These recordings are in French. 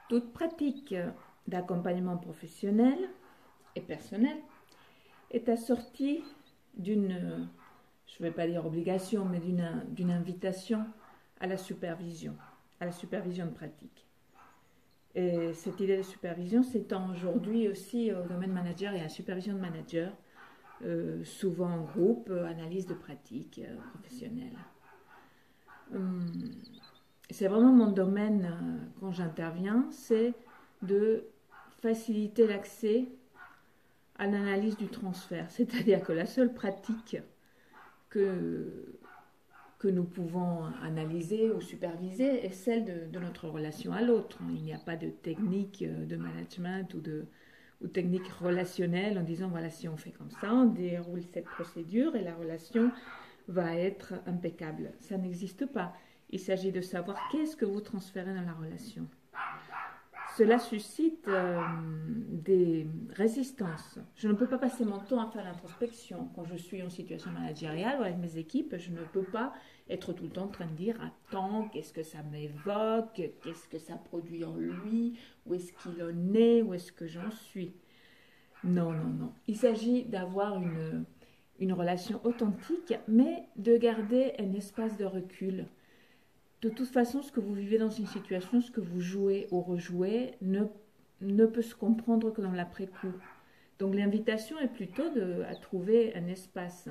Toute pratique d'accompagnement professionnel et personnel est assortie d'une, je ne vais pas dire obligation, mais d'une invitation à la supervision de pratique. Et cette idée de supervision s'étend aujourd'hui aussi au domaine manager et à la supervision de manager, souvent en groupe, analyse de pratique professionnelle. C'est vraiment mon domaine quand j'interviens, c'est de faciliter l'accès à l'analyse du transfert. C'est-à-dire que la seule pratique que nous pouvons analyser ou superviser est celle de notre relation à l'autre. Il n'y a pas de technique de management ou technique relationnelle en disant voilà, si on fait comme ça, on déroule cette procédure et la relation va être impeccable. Ça n'existe pas. Il s'agit de savoir qu'est-ce que vous transférez dans la relation. Cela suscite des résistances. Je ne peux pas passer mon temps à faire l'introspection. Quand je suis en situation managériale ou avec mes équipes, je ne peux pas être tout le temps en train de dire « Attends, qu'est-ce que ça m'évoque? Qu'est-ce que ça produit en lui? Où est-ce qu'il en est? Où est-ce que j'en suis ?» Non, non, non. Il s'agit d'avoir une relation authentique, mais de garder un espace de recul. De toute façon, ce que vous vivez dans une situation, ce que vous jouez ou rejouez, ne peut se comprendre que dans l'après-coup. Donc l'invitation est plutôt à trouver un espace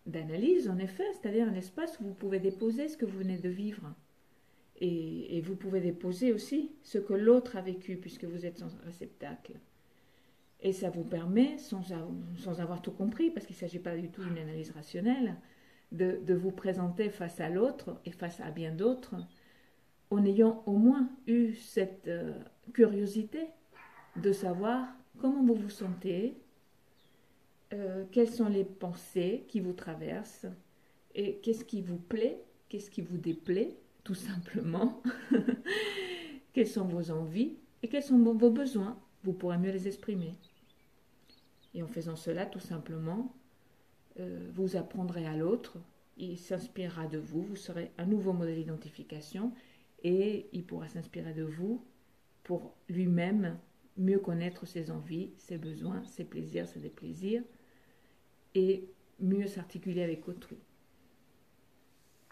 d'analyse, en effet, c'est-à-dire un espace où vous pouvez déposer ce que vous venez de vivre. Et vous pouvez déposer aussi ce que l'autre a vécu, puisque vous êtes son réceptacle. Et ça vous permet, sans avoir tout compris, parce qu'il ne s'agit pas du tout d'une analyse rationnelle, de vous présenter face à l'autre et face à bien d'autres, en ayant au moins eu cette curiosité de savoir comment vous vous sentez, quelles sont les pensées qui vous traversent, et qu'est-ce qui vous plaît, qu'est-ce qui vous déplaît, tout simplement, quelles sont vos envies et quels sont vos besoins, vous pourrez mieux les exprimer. Et en faisant cela, tout simplement, vous apprendrez à l'autre, il s'inspirera de vous, vous serez un nouveau modèle d'identification et il pourra s'inspirer de vous pour lui-même mieux connaître ses envies, ses besoins, ses plaisirs, ses déplaisirs et mieux s'articuler avec autrui.